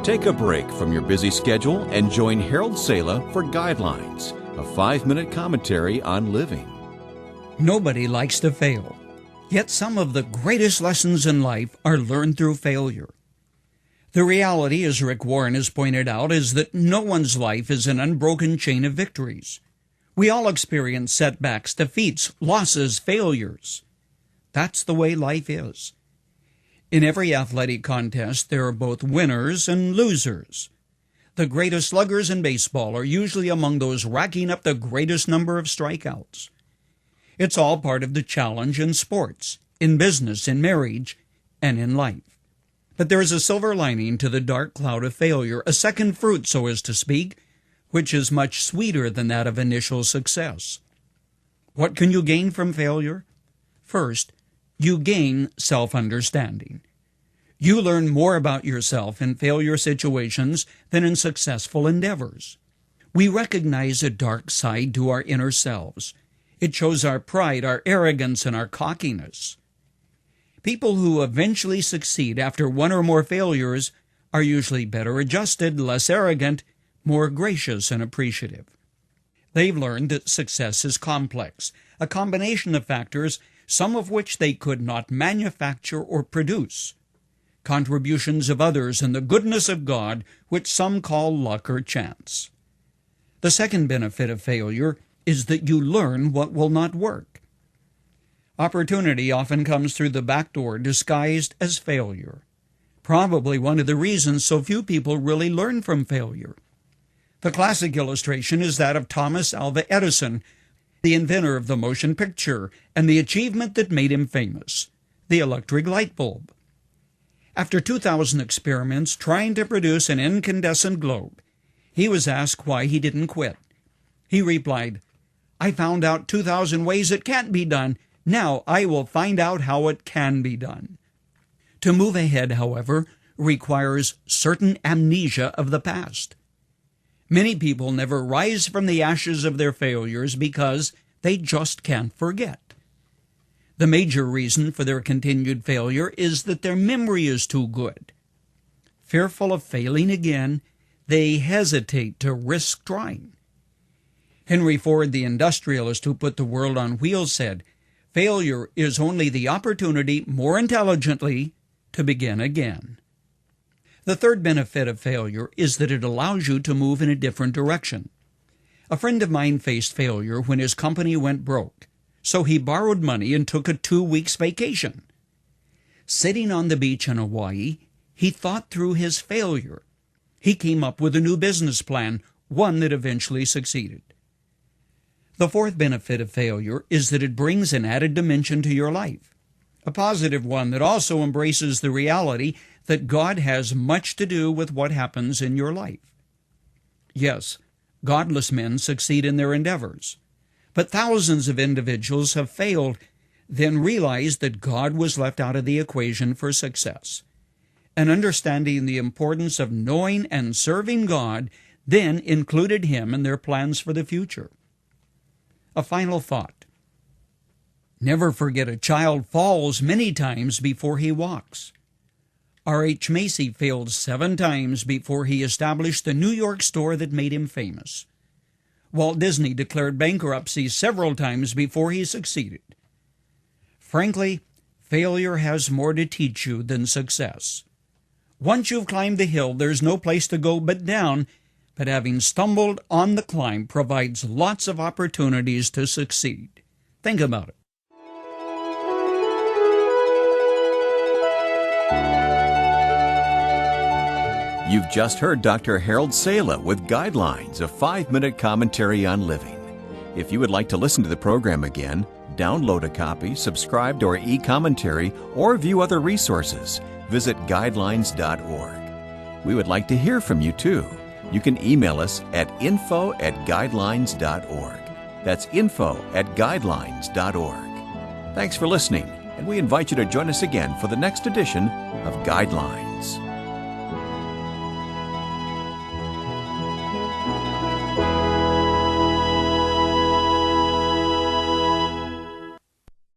Take a break from your busy schedule and join Harold Sala for Guidelines, a 5-minute commentary on living. Nobody likes to fail, yet some of the greatest lessons in life are learned through failure. The reality, as Rick Warren has pointed out, is that no one's life is an unbroken chain of victories. We all experience setbacks, defeats, losses, failures. That's the way life is. In every athletic contest, there are both winners and losers. The greatest sluggers in baseball are usually among those racking up the greatest number of strikeouts. It's all part of the challenge in sports, in business, in marriage, and in life. But there is a silver lining to the dark cloud of failure, a second fruit, so as to speak, which is much sweeter than that of initial success. What can you gain from failure? First, you gain self-understanding. You learn more about yourself in failure situations than in successful endeavors. We recognize a dark side to our inner selves. It shows our pride, our arrogance, and our cockiness. People who eventually succeed after one or more failures are usually better adjusted, less arrogant, more gracious and appreciative. They've learned that success is complex, a combination of factors, some of which they could not manufacture or produce. Contributions of others and the goodness of God, which some call luck or chance. The second benefit of failure is that you learn what will not work. Opportunity often comes through the back door disguised as failure. Probably one of the reasons so few people really learn from failure. The classic illustration is that of Thomas Alva Edison, the inventor of the motion picture and the achievement that made him famous, the electric light bulb. After 2,000 experiments trying to produce an incandescent globe, he was asked why he didn't quit. He replied, "I found out 2,000 ways it can't be done. Now I will find out how it can be done." To move ahead, however, requires certain amnesia of the past. Many people never rise from the ashes of their failures because they just can't forget. The major reason for their continued failure is that their memory is too good. Fearful of failing again, they hesitate to risk trying. Henry Ford, the industrialist who put the world on wheels, said, "Failure is only the opportunity, more intelligently, to begin again." The third benefit of failure is that it allows you to move in a different direction. A friend of mine faced failure when his company went broke, so he borrowed money and took a 2-week vacation. Sitting on the beach in Hawaii, he thought through his failure. He came up with a new business plan, one that eventually succeeded. The fourth benefit of failure is that it brings an added dimension to your life, a positive one that also embraces the reality that God has much to do with what happens in your life. Yes, godless men succeed in their endeavors, but thousands of individuals have failed, then realized that God was left out of the equation for success. And understanding the importance of knowing and serving God then included him in their plans for the future. A final thought. Never forget a child falls many times before he walks. R.H. Macy failed 7 times before he established the New York store that made him famous. Walt Disney declared bankruptcy several times before he succeeded. Frankly, failure has more to teach you than success. Once you've climbed the hill, there's no place to go but down, but having stumbled on the climb provides lots of opportunities to succeed. Think about it. You've just heard Dr. Harold Sala with Guidelines, a 5-minute commentary on living. If you would like to listen to the program again, download a copy, subscribe to our e-commentary, or view other resources, visit guidelines.org. We would like to hear from you too. You can email us at info@guidelines.org. That's info@guidelines.org. Thanks for listening, and we invite you to join us again for the next edition of Guidelines.